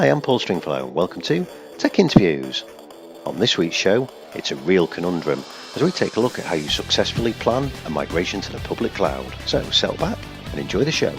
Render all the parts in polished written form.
Hi, I'm Paul Stringfellow and welcome to Tech Interviews. On this week's show, it's a real conundrum as we take a look at how you successfully plan a migration to the public cloud. So settle back and enjoy the show.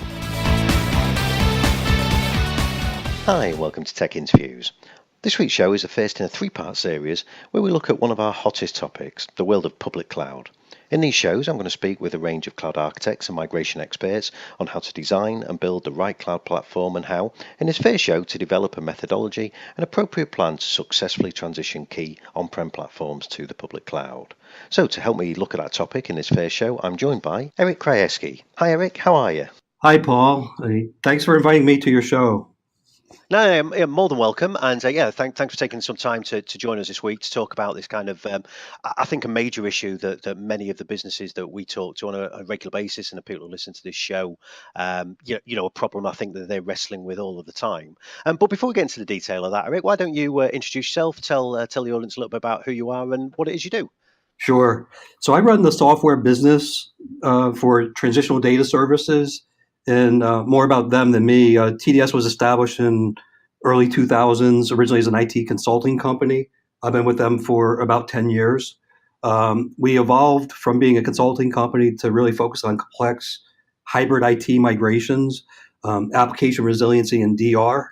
Hi, welcome to Tech Interviews. This week's show is the first in a three-part series where we look at one of our hottest topics, the world of public cloud. In these shows, I'm going to speak with a range of cloud architects and migration experts on how to design and build the right cloud platform and how, in this first show, to develop a methodology and appropriate plan to successfully transition key on-prem platforms to the public cloud. So to help me look at that topic in this first show, I'm joined by Eric Krajewski. Hi Eric, how are you? Hi Paul, thanks for inviting me to your show. No, I'm more than welcome, and thanks for taking some time to join us this week to talk about this kind of, I think, a major issue that many of the businesses that we talk to on a regular basis and the people who listen to this show, a problem I think that they're wrestling with all of the time. But before we get into the detail of that, Eric, why don't you introduce yourself, tell the audience a little bit about who you are and what it is you do? Sure. So I run the software business for transitional data services. And more about them than me. TDS was established in early 2000s, originally as an IT consulting company. I've been with them for about 10 years. We evolved from being a consulting company to really focus on complex hybrid IT migrations, application resiliency, and DR.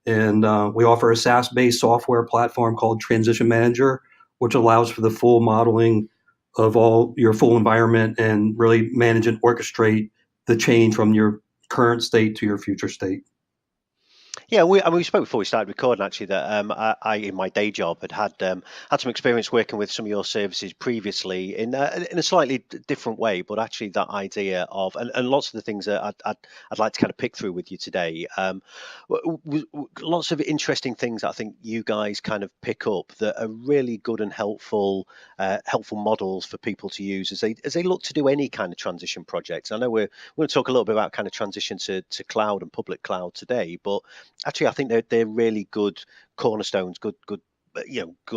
And we offer a SaaS-based software platform called Transition Manager, which allows for the full modeling of all your full environment and really manage and orchestrate the change from your current state to your future state. Yeah, we spoke before we started recording actually that I in my day job had some experience working with some of your services previously in a slightly different way, but actually that idea of and lots of the things that I'd like to kind of pick through with you today. Lots of interesting things that I think you guys kind of pick up that are really good and helpful models for people to use as they look to do any kind of transition projects. I know we're going to talk a little bit about kind of transition to cloud and public cloud today, but actually, I think they're really good cornerstones, good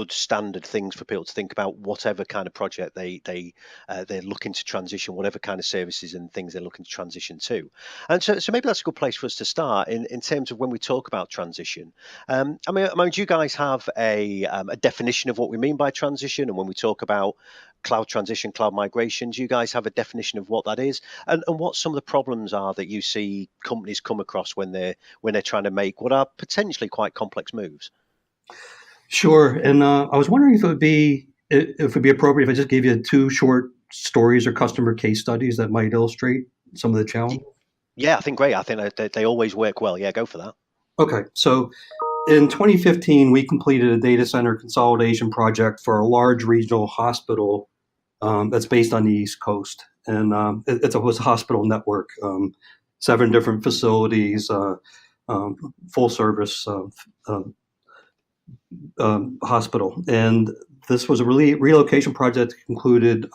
standard things for people to think about whatever kind of project they're looking to transition, whatever kind of services and things they're looking to transition to. And so maybe that's a good place for us to start in terms of when we talk about transition. I mean, do you guys have a definition of what we mean by transition? And when we talk about cloud transition, cloud migration, do you guys have a definition of what that is, and what some of the problems are that you see companies come across when they're trying to make what are potentially quite complex moves? Sure. And I was wondering if it would be appropriate if I just gave you two short stories or customer case studies that might illustrate some of the challenges. Yeah, I think great. I think they always work well. Yeah, go for that. Okay. So in 2015, we completed a data center consolidation project for a large regional hospital that's based on the East Coast. And it was a hospital network, 7 different facilities, full service hospital. And this was a relocation project that included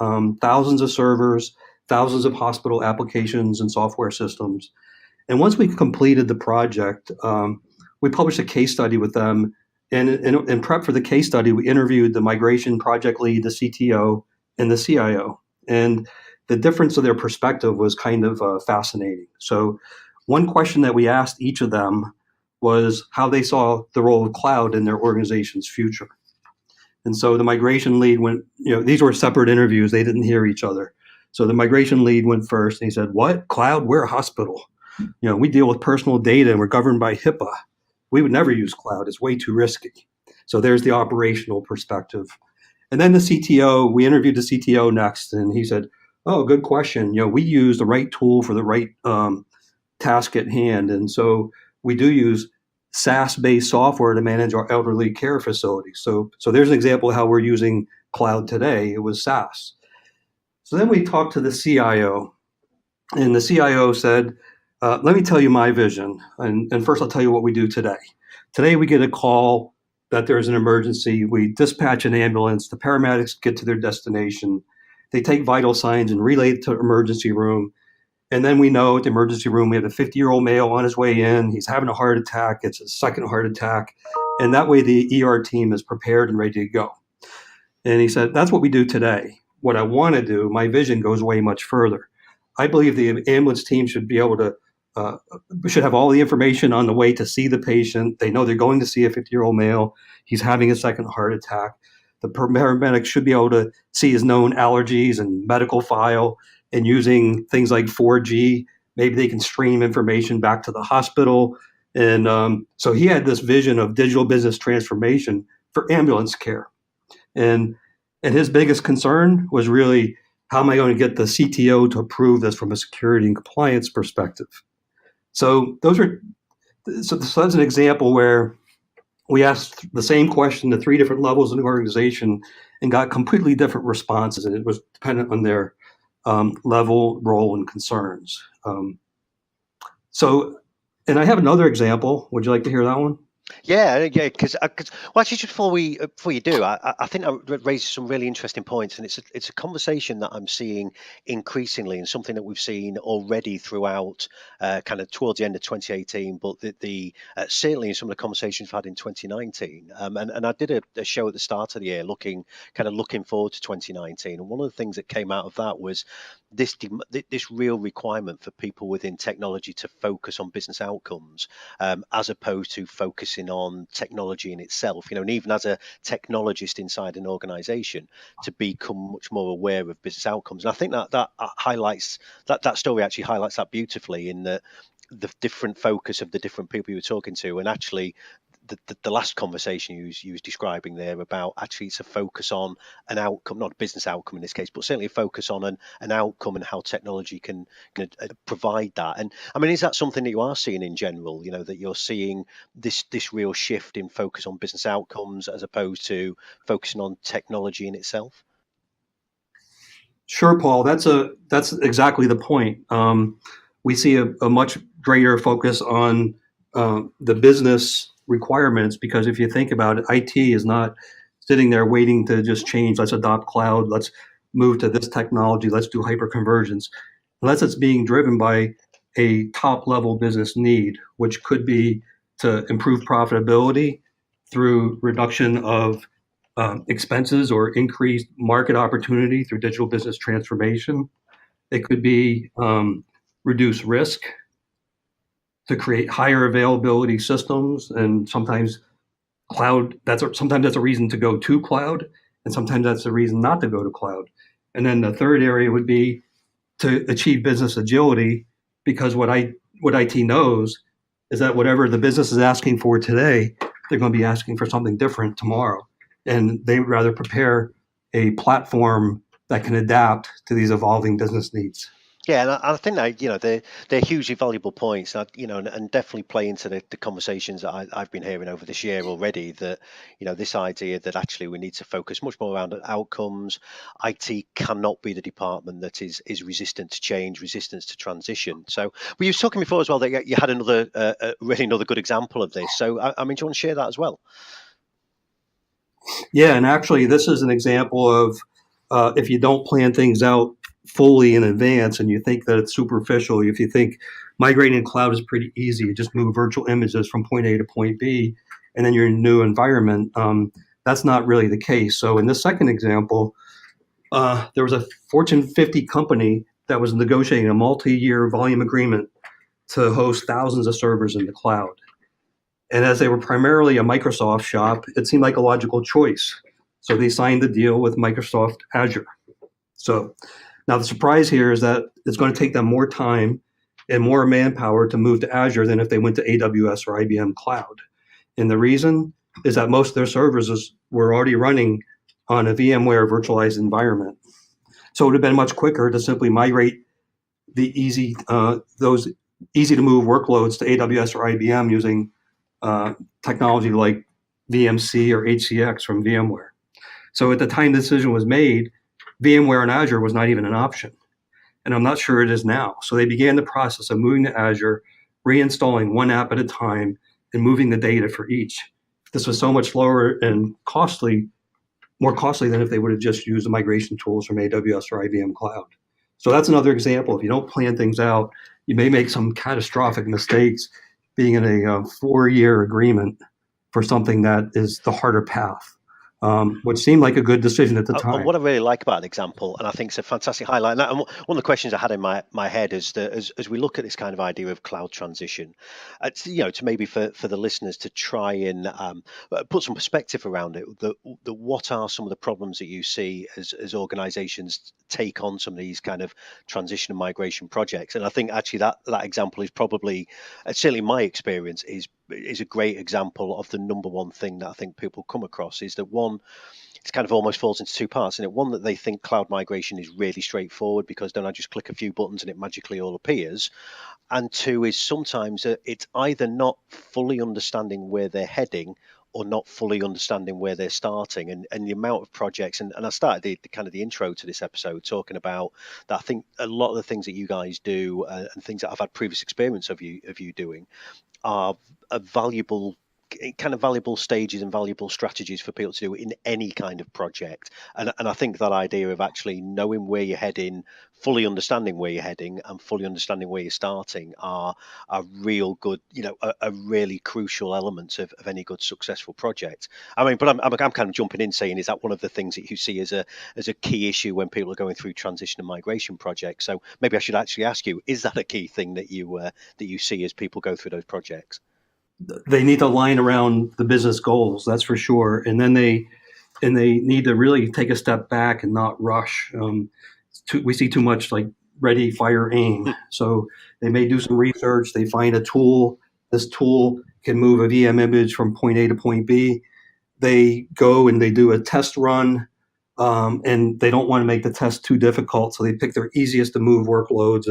thousands of servers, thousands of hospital applications and software systems. And once we completed the project, we published a case study with them. And in prep for the case study, we interviewed the migration project lead, the CTO, and the CIO. And the difference of their perspective was kind of fascinating. So one question that we asked each of them was how they saw the role of cloud in their organization's future. And so the migration lead went, these were separate interviews. They didn't hear each other. So the migration lead went first and he said, "What? Cloud? We're a hospital. We deal with personal data and we're governed by HIPAA. We would never use cloud. It's way too risky." So there's the operational perspective. And then the CTO, we interviewed the CTO next and he said, "Oh, good question. We use the right tool for the right task at hand. And so we do use SaaS-based software to manage our elderly care facilities." So there's an example of how we're using cloud today. It was SaaS. So then we talked to the CIO, and the CIO said, "Let me tell you my vision. And first I'll tell you what we do today. Today we get a call that there's an emergency. We dispatch an ambulance. The paramedics get to their destination. They take vital signs and relay it to the emergency room. And then we know at the emergency room, we have a 50-year-old male on his way in. He's having a heart attack. It's a second heart attack. And that way the ER team is prepared and ready to go." And he said, "That's what we do today. What I want to do, my vision goes way much further. I believe the ambulance team should be able to uh, should have all the information on the way to see the patient. They know they're going to see a 50-year-old male. He's having a second heart attack. The paramedic should be able to see his known allergies and medical file, and using things like 4G, maybe they can stream information back to the hospital. And so he had this vision of digital business transformation for ambulance care. And his biggest concern was really, how am I going to get the CTO to approve this from a security and compliance perspective? So that's an example where we asked the same question to 3 different levels in the organization and got completely different responses, and it was dependent on their level, role, and concerns. And I have another example. Would you like to hear that one? Yeah, because well, actually, just before you do, I think that raises some really interesting points, and it's a conversation that I'm seeing increasingly, and something that we've seen already throughout, kind of towards the end of 2018, but the certainly in some of the conversations we've had in 2019, and I did a show at the start of the year looking forward to 2019, and one of the things that came out of that was this real requirement for people within technology to focus on business outcomes, as opposed to focusing on technology in itself, and even as a technologist inside an organization, to become much more aware of business outcomes. And I think that highlights that story actually highlights that beautifully, in the different focus of the different people you were talking to, and actually the last conversation you was describing there about, actually it's a focus on an outcome, not a business outcome in this case, but certainly a focus on an outcome, and how technology can provide that. And I mean, is that something that you are seeing in general, that you're seeing this real shift in focus on business outcomes as opposed to focusing on technology in itself? Sure, Paul. That's exactly the point. We see a much greater focus on the business requirements, because if you think about it, IT is not sitting there waiting to just change. Let's adopt cloud. Let's move to this technology. Let's do hyperconvergence. Unless it's being driven by a top level business need, which could be to improve profitability through reduction of expenses or increased market opportunity through digital business transformation. It could be reduce risk to create higher availability systems, and sometimes sometimes that's a reason to go to cloud, and sometimes that's a reason not to go to cloud. And then the third area would be to achieve business agility, because what IT knows is that whatever the business is asking for today, they're going to be asking for something different tomorrow. And they would rather prepare a platform that can adapt to these evolving business needs. Yeah, and I think that they're hugely valuable points, and definitely play into the conversations that I've been hearing over this year already. That this idea that actually we need to focus much more around outcomes. IT cannot be the department that is resistant to change, resistant to transition. So, well, you were talking before as well that you had another good example of this. So, I mean, do you want to share that as well? Yeah, and actually, this is an example of if you don't plan things out fully in advance and you think that it's superficial, if you think migrating to cloud is pretty easy, you just move virtual images from point A to point B, and then you're in a new environment, that's not really the case. So in this second example, there was a Fortune 50 company that was negotiating a multi-year volume agreement to host thousands of servers in the cloud. And as they were primarily a Microsoft shop, it seemed like a logical choice. So they signed the deal with Microsoft Azure. So now the surprise here is that it's going to take them more time and more manpower to move to Azure than if they went to AWS or IBM Cloud. And the reason is that most of their servers were already running on a VMware virtualized environment. So it would have been much quicker to simply migrate those easy to move workloads to AWS or IBM using technology like VMC or HCX from VMware. So at the time the decision was made, VMware and Azure was not even an option. And I'm not sure it is now. So they began the process of moving to Azure, reinstalling one app at a time, and moving the data for each. This was so much slower and more costly than if they would have just used the migration tools from AWS or IBM Cloud. So that's another example. If you don't plan things out, you may make some catastrophic mistakes being in a 4-year agreement for something that is the harder path. which seemed like a good decision at the And time. what I really like about an example, and I think it's a fantastic highlight, and one of the questions I had in my head is that as we look at this kind of idea of cloud transition, to maybe for the listeners to try and put some perspective around it, the what are some of the problems that you see as organizations take on some of these kind of transition and migration projects? And I think actually that example is probably, certainly my experience, is a great example of the number one thing that I think people come across is that one, it's kind of almost falls into two parts. And one, that they think cloud migration is really straightforward because don't I just click a few buttons and it magically all appears? And two is sometimes it's either not fully understanding where they're heading or not fully understanding where they're starting, and the amount of projects. And I started the kind of the intro to this episode talking about that. I think a lot of the things that you guys do and things that I've had previous experience of you doing are a valuable kind of valuable stages and valuable strategies for people to do in any kind of project. And I think that idea of actually knowing where you're heading, fully understanding where you're heading, and fully understanding where you're starting are real good, a really crucial elements of any good successful project. I mean, but I'm kind of jumping in saying, is that one of the things that you see as a key issue when people are going through transition and migration projects? So maybe I should actually ask you, is that a key thing that you see as people go through those projects? They need to align around the business goals, that's for sure. And then they need to really take a step back and not rush. We see too much like ready, fire, aim. So they may do some research. They find a tool. This tool can move a VM image from point A to point B. They go and they do a test run, and they don't want to make the test too difficult, so they pick their easiest to move workloads.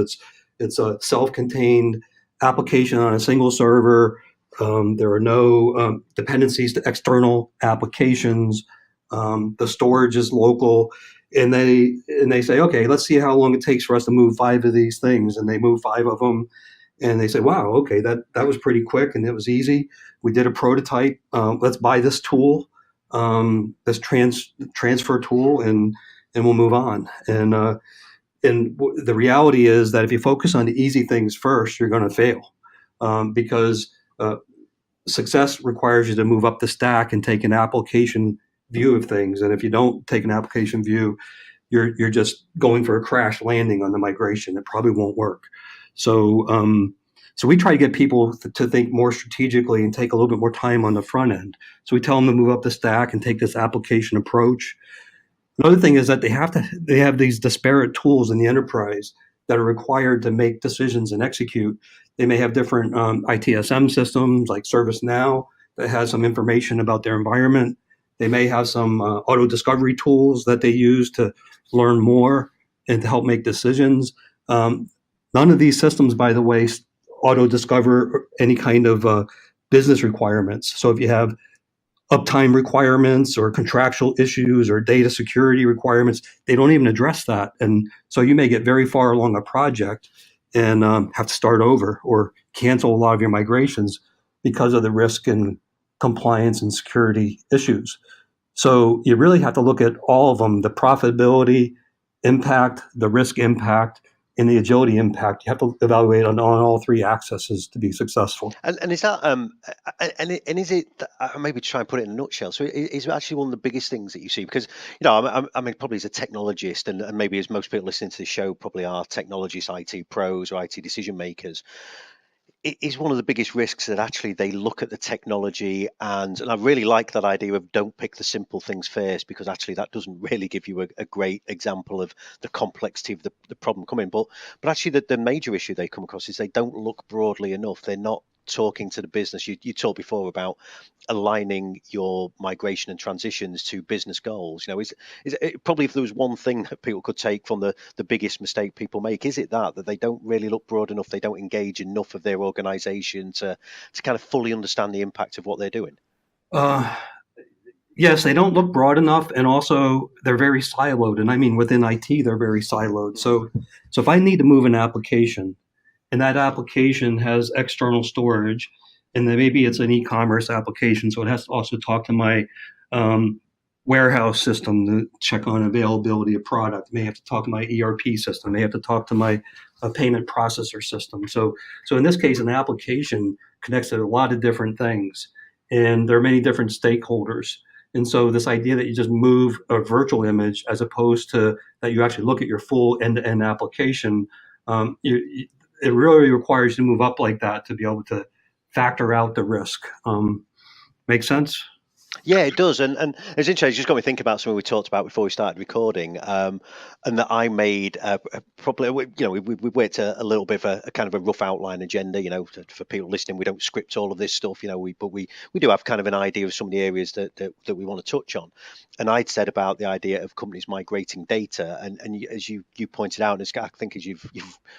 It's a self-contained application on a single server. There are no dependencies to external applications. The storage is local, and they say, okay, let's see how long it takes for us to move 5 of these things, and they move 5 of them, and they say, wow, okay, that was pretty quick and it was easy. We did a prototype. Let's buy this tool, this transfer tool, and we'll move on. And the reality is that if you focus on the easy things first, you're going to fail, because success requires you to move up the stack and take an application view of things. And if you don't take an application view, you're just going for a crash landing on the migration. It probably won't work. So we try to get people to think more strategically and take a little bit more time on the front end. So we tell them to move up the stack and take this application approach. Another thing is that they have these disparate tools in the enterprise that are required to make decisions and execute. They may have different ITSM systems like ServiceNow that has some information about their environment. They may have some auto discovery tools that they use to learn more and to help make decisions. None of these systems, by the way, auto discover any kind of business requirements. So if you have uptime requirements or contractual issues or data security requirements, they don't even address that. And so you may get very far along a project and have to start over or cancel a lot of your migrations because of the risk and compliance and security issues. So you really have to look at all of them, the profitability impact, the risk impact, and the agility impact. You have to evaluate on all 3 axes to be successful. And is that and is it maybe try and put it in a nutshell? So is it actually one of the biggest things that you see? Because I mean, probably as a technologist, and maybe as most people listening to the show probably are technologists, IT pros, or IT decision makers. It is one of the biggest risks that actually they look at the technology and I really like that idea of don't pick the simple things first, because actually that doesn't really give you a great example of the complexity of the problem coming. But actually the major issue they come across is they don't look broadly enough. They're not talking to the business. You talked before about aligning your migration and transitions to business goals. Is it, probably if there was one thing that people could take from the biggest mistake people make, is it that they don't really look broad enough, they don't engage enough of their organization to kind of fully understand the impact of what they're doing? Yes, they don't look broad enough, and also they're very siloed. And I mean, within IT, they're very siloed. So if I need to move an application, and that application has external storage, and then maybe it's an e-commerce application, so it has to also talk to my warehouse system to check on availability of product. It may have to talk to my ERP system. It may have to talk to my payment processor system. So in this case, an application connects to a lot of different things, and there are many different stakeholders. And so this idea that you just move a virtual image as opposed to that you actually look at your full end-to-end application, it really requires you to move up like that to be able to factor out the risk. Make sense? Yeah, it does, and it's interesting. It just got me thinking about something we talked about before we started recording, and that I made probably. We worked a little bit of a kind of a rough outline agenda. For people listening, we don't script all of this stuff. But we do have kind of an idea of some of the areas that we want to touch on. And I'd said about the idea of companies migrating data, and as you pointed out, and I think as you've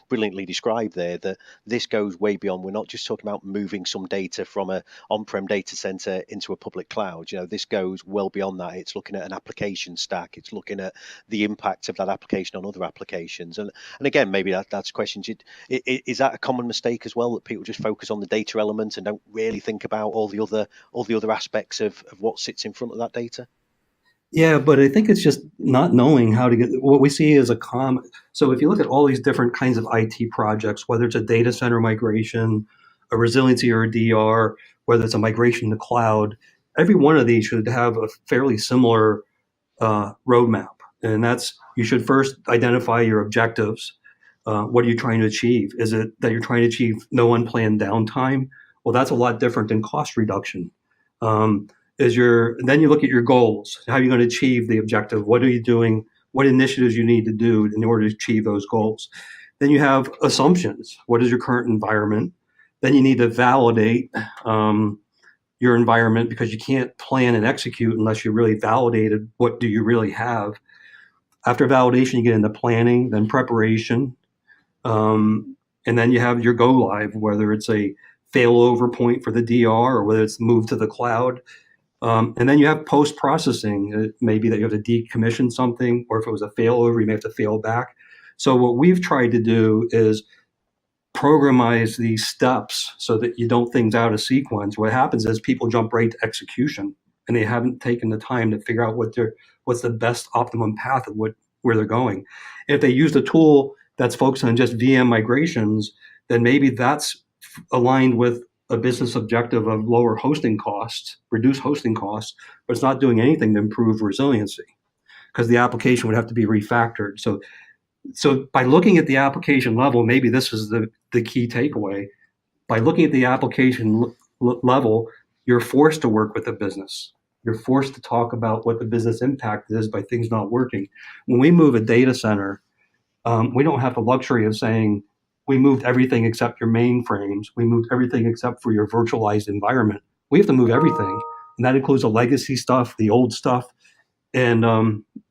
brilliantly described there, that this goes way beyond. We're not just talking about moving some data from a on-prem data center into a public cloud. This goes well beyond that. It's looking at an application stack. It's looking at the impact of that application on other applications. And again, maybe that's questions. Is that a common mistake as well, that people just focus on the data element and don't really think about all the other aspects of what sits in front of that data? Yeah, but I think it's just not knowing how to get what we see as a common. So if you look at all these different kinds of IT projects, whether it's a data center migration, a resiliency or a DR, whether it's a migration to cloud, every one of these should have a fairly similar roadmap. And that's you should first identify your objectives. What are you trying to achieve? Is it that you're trying to achieve no unplanned downtime? Well, that's a lot different than cost reduction. Um, then you look at your goals. How are you going to achieve the objective? What are you doing? What initiatives you need to do in order to achieve those goals? Then you have assumptions. What is your current environment? Then you need to validate your environment, because you can't plan and execute unless you really validated what do you really have. After validation, you get into planning, then preparation, and then you have your go live, whether it's a failover point for the DR or whether it's moved to the cloud. And then you have post processing. It may be that you have to decommission something, or if it was a failover, you may have to fail back. So what we've tried to do is programize these steps so that you don't things out of sequence. What happens is people jump right to execution, and they haven't taken the time to figure out what's the best optimum path of where they're going. If they use a tool that's focused on just VM migrations, then maybe that's aligned with a business objective of lower hosting costs, reduce hosting costs, but it's not doing anything to improve resiliency, because the application would have to be refactored. So by looking at the application level, maybe this is the key takeaway. By looking at the application level, you're forced to work with the business. You're forced to talk about what the business impact is by things not working. When we move a data center, we don't have the luxury of saying, we moved everything except your mainframes. We moved everything except for your virtualized environment. We have to move everything. And that includes the legacy stuff, the old stuff. And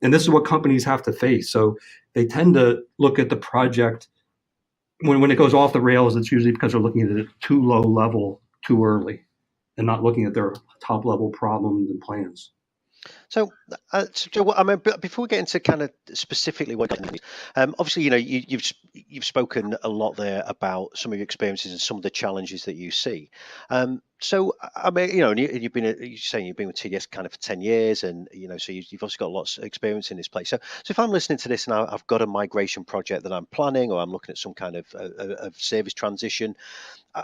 this is what companies have to face. So they tend to look at the project when it goes off the rails. It's usually because they're looking at it too low level, too early, and not looking at their top level problems and plans. So, Joe, I mean, before we get into kind of specifically what, obviously, you've spoken a lot there about some of your experiences and some of the challenges that you see. So, I mean, and you've been, you're saying you've been with TDS kind of for 10 years, and so you've also got lots of experience in this place. So if I'm listening to this and I've got a migration project that I'm planning, or I'm looking at some kind of service transition,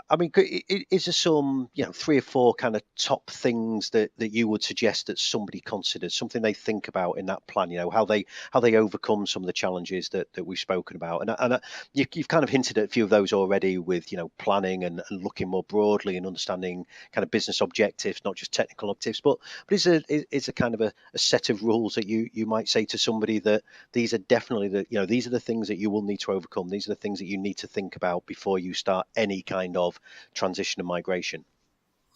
I mean, is there some, 3 or 4 kind of top things that you would suggest that somebody considers, something they think about in that plan? How they overcome some of the challenges that we've spoken about, and you've kind of hinted at a few of those already with planning and looking more broadly and understanding kind of business objectives, not just technical objectives. But is there kind of a set of rules that you might say to somebody that these are definitely these are the things that you will need to overcome. These are the things that you need to think about before you start any kind of transition and migration?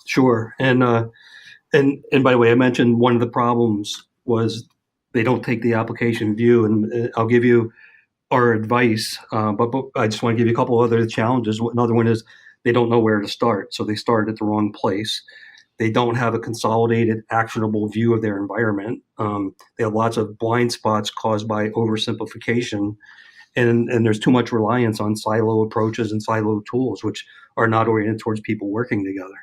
Sure. And by the way, I mentioned one of the problems was they don't take the application view, and I'll give you our advice, but I just want to give you a couple other challenges. Another one is they don't know where to start, so they start at the wrong place. They don't have a consolidated, actionable view of their environment. They have lots of blind spots caused by oversimplification, and there's too much reliance on silo approaches and silo tools, which are not oriented towards people working together.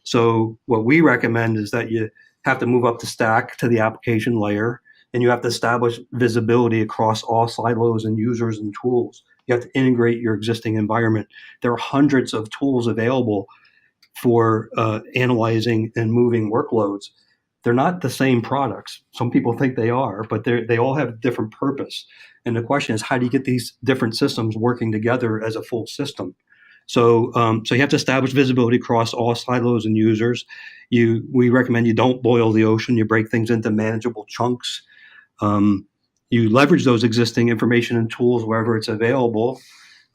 So what we recommend is that you have to move up the stack to the application layer, and you have to establish visibility across all silos and users and tools. You have to integrate your existing environment. There are hundreds of tools available for analyzing and moving workloads. they're not the same products. Some people think they are, but they all have different purpose. And the question is, how do you get these different systems working together as a full system? So you have to establish visibility across all silos and users. We recommend you don't boil the ocean. You break things into manageable chunks. You leverage those existing information and tools wherever it's available.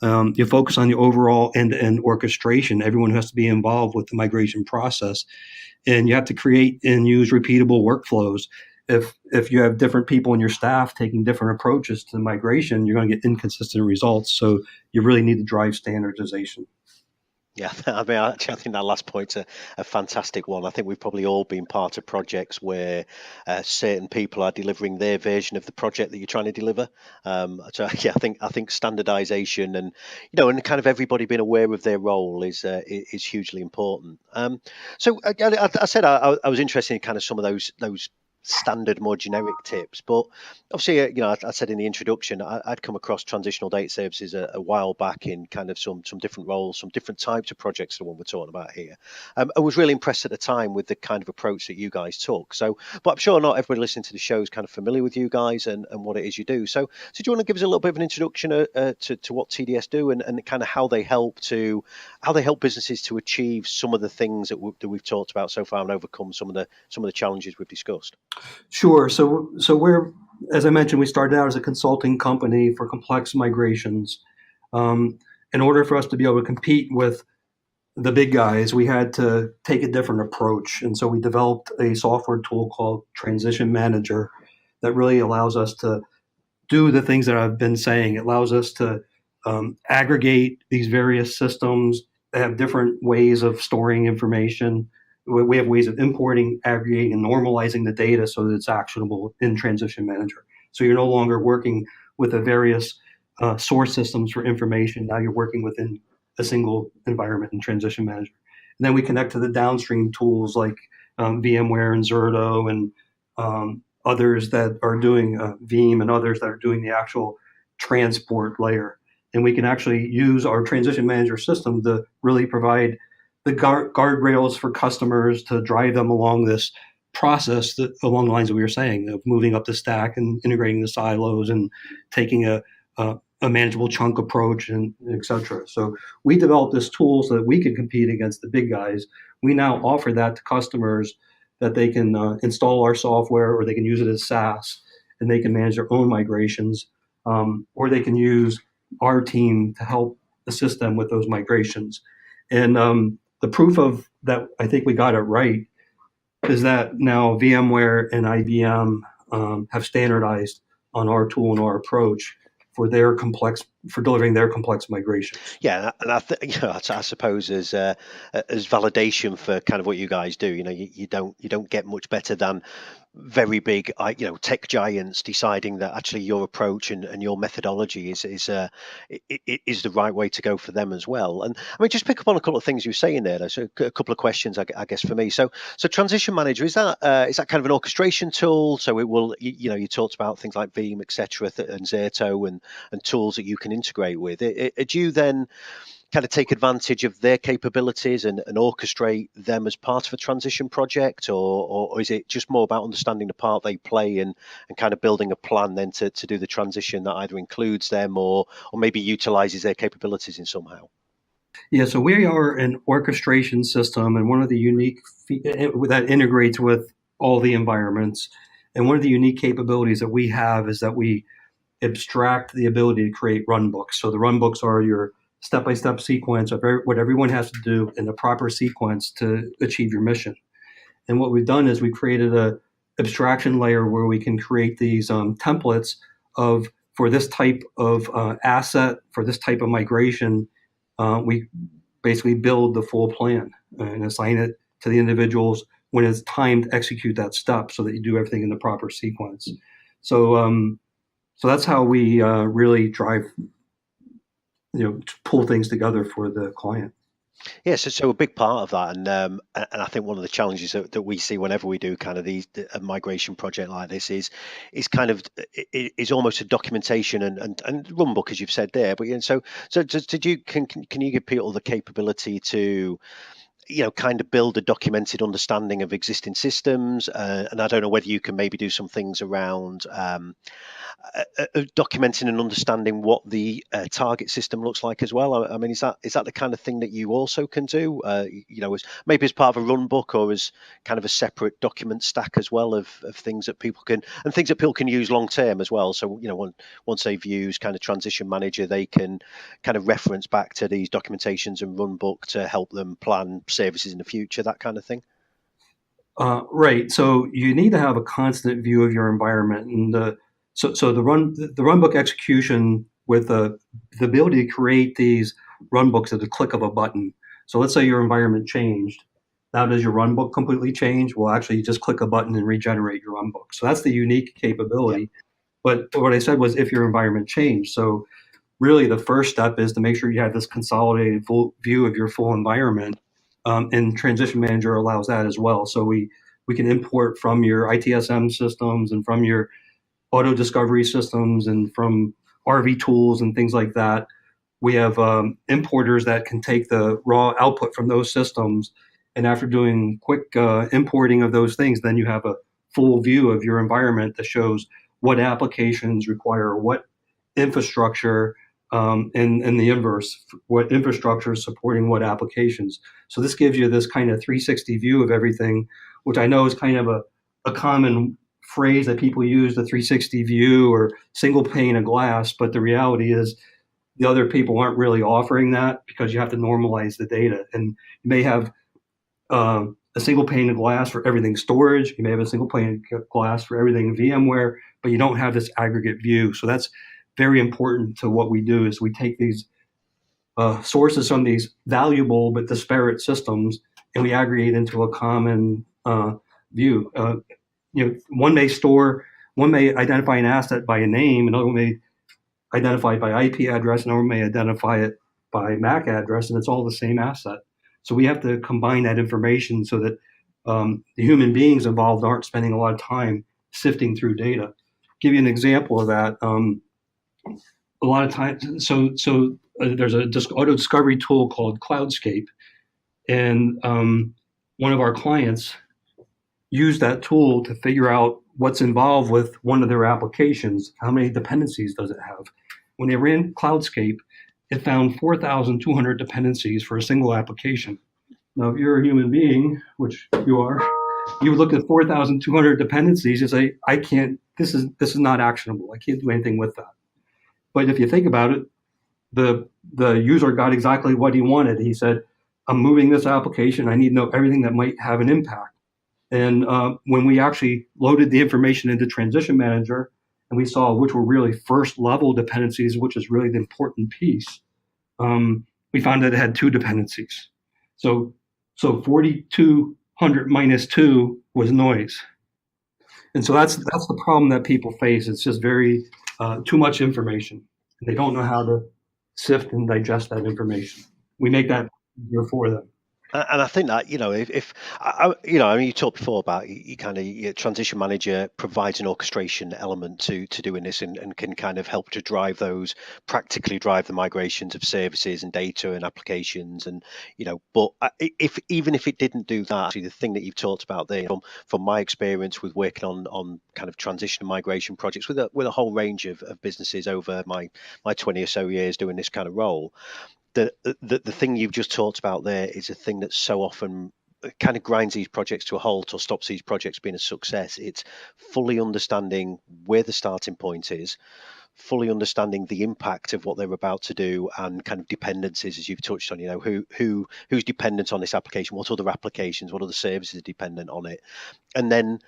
You focus on the overall end-to-end orchestration. Everyone has to be involved with the migration process, and you have to create and use repeatable workflows. If you have different people in your staff taking different approaches to the migration, you're going to get inconsistent results. So you really need to drive standardization. Yeah, I mean, actually, I think that last point's a fantastic one. I think we've probably all been part of projects where certain people are delivering their version of the project that you're trying to deliver. So yeah, I think standardization and and kind of everybody being aware of their role is hugely important. So I said I was interested in kind of some of those standard, more generic tips, but obviously, I said in the introduction, I'd come across transitional data services a while back in kind of some different roles, some different types of projects, the one we're talking about here. I was really impressed at the time with the kind of approach that you guys took. So, but I'm sure not everybody listening to the show is kind of familiar with you guys and what it is you do. So do you want to give us a little bit of an introduction to what TDS do and kind of how they help businesses to achieve some of the things that we've talked about so far and overcome some of the challenges we've discussed? Sure. So we're, as I mentioned, we started out as a consulting company for complex migrations. In order for us to be able to compete with the big guys, we had to take a different approach. And so we developed a software tool called Transition Manager that really allows us to do the things that I've been saying. It allows us to aggregate these various systems that have different ways of storing information. We have ways of importing, aggregating, and normalizing the data so that it's actionable in Transition Manager. So you're no longer working with the various source systems for information. Now you're working within a single environment in Transition Manager. And then we connect to the downstream tools like VMware and Zerto and others that are doing Veeam and others that are doing the actual transport layer. And we can actually use our Transition Manager system to really provide the guardrails for customers to drive them along this process along the lines that we were saying of moving up the stack and integrating the silos and taking a manageable chunk approach and et cetera. So we developed this tool so that we could compete against the big guys. We now offer that to customers that they can install our software or they can use it as SaaS and they can manage their own migrations, or they can use our team to help assist them with those migrations. And the proof of that, I think we got it right, is that now VMware and IBM have standardized on our tool and our approach for delivering their complex migrations. Yeah, and I suppose as validation for kind of what you guys do, you don't get much better than very big, tech giants deciding that actually your approach and your methodology is the right way to go for them as well. And I mean, just pick up on a couple of things you were saying there. So a couple of questions, I guess, for me. So Transition Manager, is that kind of an orchestration tool? So it will, you talked about things like Veeam, etc., and Zerto and tools that you can integrate with. Do you then kind of take advantage of their capabilities and orchestrate them as part of a transition project, or is it just more about understanding the part they play and kind of building a plan then to do the transition that either includes them or maybe utilizes their capabilities in somehow? Yeah, so we are an orchestration system, and one of the unique that integrates with all the environments. And one of the unique capabilities that we have is that we abstract the ability to create runbooks. So the runbooks are your step-by-step sequence of what everyone has to do in the proper sequence to achieve your mission. And what we've done is we created a abstraction layer where we can create these templates for this type of asset, for this type of migration. We basically build the full plan and assign it to the individuals when it's time to execute that step so that you do everything in the proper sequence. So that's how we really drive, to pull things together for the client. Yes, so a big part of that, and I think one of the challenges that we see whenever we do kind of a migration project like this is kind of is almost a documentation and runbook, as you've said there. But so did you can you give people the capability to kind of build a documented understanding of existing systems. And I don't know whether you can maybe do some things around documenting and understanding what the target system looks like as well. I mean, is that the kind of thing that you also can do? Maybe as part of a run book or as kind of a separate document stack as well of things that people can use long term as well. So once they've used kind of Transition Manager, they can kind of reference back to these documentations and run book to help them plan services in the future, that kind of thing. Right. So you need to have a constant view of your environment, and so the runbook execution with the ability to create these runbooks at the click of a button. So let's say your environment changed. Now does your runbook completely change? Well, actually, you just click a button and regenerate your runbook. So that's the unique capability. Yep. But what I said was if your environment changed. So really, the first step is to make sure you have this consolidated full view of your full environment. And Transition Manager allows that as well. So we can import from your ITSM systems and from your auto discovery systems and from RV tools and things like that. We have importers that can take the raw output from those systems. And after doing quick importing of those things, then you have a full view of your environment that shows what applications require what infrastructure, and the inverse, what infrastructure is supporting what applications. So this gives you this kind of 360 view of everything, which I know is kind of a common phrase that people use, the 360 view or single pane of glass. But the reality is the other people aren't really offering that because you have to normalize the data. And you may have a single pane of glass for everything storage. You may have a single pane of glass for everything VMware, but you don't have this aggregate view. So that's very important to what we do is we take these sources from these valuable but disparate systems and we aggregate into a common view. One may identify an asset by a name, another one may identify it by IP address, another one may identify it by MAC address, and it's all the same asset. So we have to combine that information so that the human beings involved aren't spending a lot of time sifting through data. Give you an example of that. A lot of times, there's a auto discovery tool called Cloudscape, and one of our clients used that tool to figure out what's involved with one of their applications. How many dependencies does it have? When they ran Cloudscape, it found 4,200 dependencies for a single application. Now, if you're a human being, which you are, you would look at 4,200 dependencies and say, I can't, this is not actionable. I can't do anything with that. But if you think about it, the user got exactly what he wanted. He said, I'm moving this application. I need to know everything that might have an impact. And when we actually loaded the information into Transition Manager and we saw which were really first level dependencies, which is really the important piece, we found that it had two dependencies. So 4,200 minus 2 was noise. And so that's the problem that people face. It's just very too much information. They don't know how to sift and digest that information. We make that easier for them. And I think that if you talked before about your Transition Manager provides an orchestration element to doing this and can kind of help to practically drive the migrations of services and data and applications but even if it didn't do that, actually the thing that you've talked about there from my experience with working on kind of transition and migration projects with a whole range of businesses over my 20 or so years doing this kind of role. The thing you've just talked about there is a thing that so often kind of grinds these projects to a halt or stops these projects being a success. It's fully understanding where the starting point is, fully understanding the impact of what they're about to do, and kind of dependencies, as you've touched on. Who's dependent on this application, what other applications, what other services are dependent on it, and then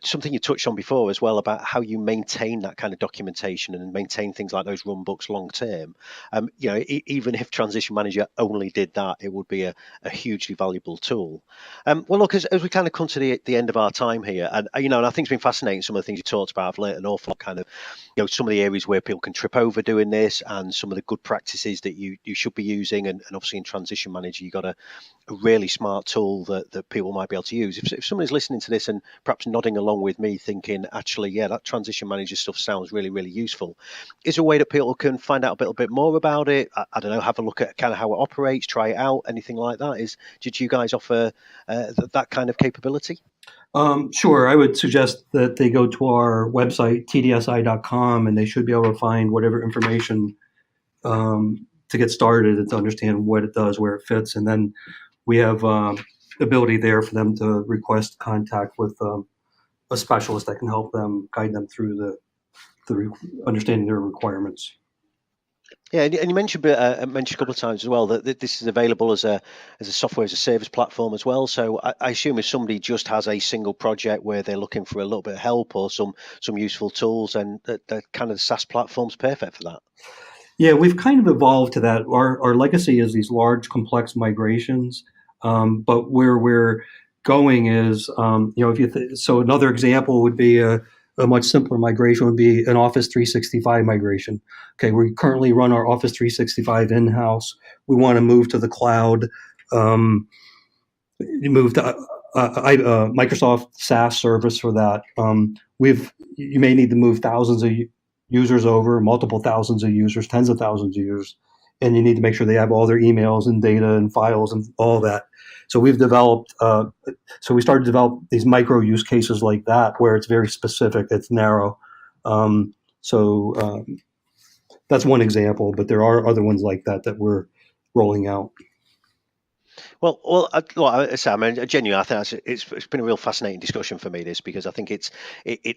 something you touched on before as well about how you maintain that kind of documentation and maintain things like those run books long term. Even if Transition Manager only did that, it would be a hugely valuable tool. Well, look, as we kind of come to the end of our time here, and and I think it's been fascinating some of the things you talked about. I've learned an awful lot, kind of some of the areas where people can trip over doing this, and some of the good practices that you should be using, and obviously in Transition Manager you've got a really smart tool that people might be able to use. If somebody's listening to this and perhaps nodding listening along with me thinking, actually, yeah, that transition manager stuff sounds really, really useful. Is there a way that people can find out a little bit more about it? I don't know, have a look at kind of how it operates, try it out, anything like that? Did you guys offer that kind of capability? Sure. I would suggest that they go to our website, tdsi.com, and they should be able to find whatever information to get started and to understand what it does, where it fits. And then we have ability there for them to request contact with a specialist that can help them guide them through understanding their requirements. Yeah, and you mentioned mentioned a couple of times as well that this is available as a software as a service platform as well. So I assume if somebody just has a single project where they're looking for a little bit of help or some useful tools, and the kind of SaaS platform's perfect for that. Yeah, we've kind of evolved to that. Our legacy is these large, complex migrations, but where we're going is, if so another example would be a much simpler migration would be an Office 365 migration. Okay, we currently run our Office 365 in-house. We want to move to the cloud, move to Microsoft SaaS service for that. You may need to move thousands of users over, multiple thousands of users, tens of thousands of users, and you need to make sure they have all their emails and data and files and all that. So we started to develop these micro use cases like that, where it's very specific, it's narrow. That's one example, but there are other ones like that we're rolling out. Well, Sam, genuinely, I think it's been a real fascinating discussion for me, this, because I think it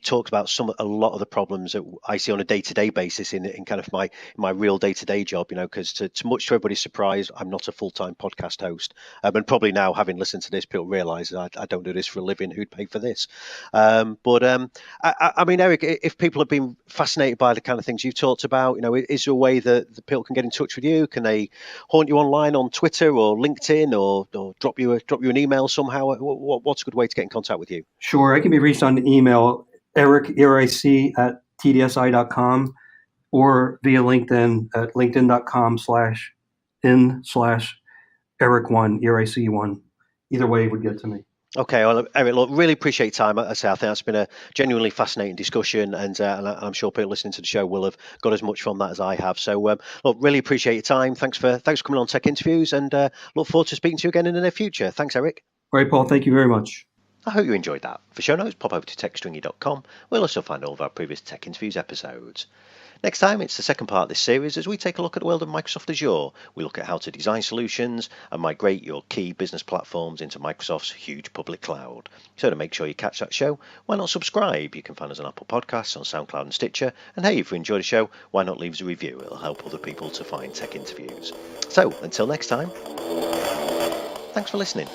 talks about a lot of the problems that I see on a day-to-day basis in kind of my real day-to-day job, because to much to everybody's surprise, I'm not a full-time podcast host, and probably now, having listened to this, people realise I don't do this for a living. Who'd pay for this? I mean, Eric, if people have been fascinated by the kind of things you've talked about, is there a way that the people can get in touch with you? Can they haunt you online on Twitter or LinkedIn, or drop you an email somehow? What's a good way to get in contact with you? Sure, I can be reached on email, Eric, ERIC at tdsi.com, or via LinkedIn at linkedin.com/in/Eric1, ERIC1. Either way would get to me. Okay, well, Eric, look, really appreciate your time. I think that's been a genuinely fascinating discussion, and I'm sure people listening to the show will have got as much from that as I have. So, look, really appreciate your time. Thanks for coming on Tech Interviews, and look forward to speaking to you again in the near future. Thanks, Eric. All right, Paul, thank you very much. I hope you enjoyed that. For show notes, pop over to techstringy.com. We'll also find all of our previous Tech Interviews episodes. Next time, it's the second part of this series as we take a look at the world of Microsoft Azure. We look at how to design solutions and migrate your key business platforms into Microsoft's huge public cloud. So to make sure you catch that show, why not subscribe? You can find us on Apple Podcasts, on SoundCloud and Stitcher. And hey, if you enjoy the show, why not leave us a review? It'll help other people to find Tech Interviews. So until next time, thanks for listening.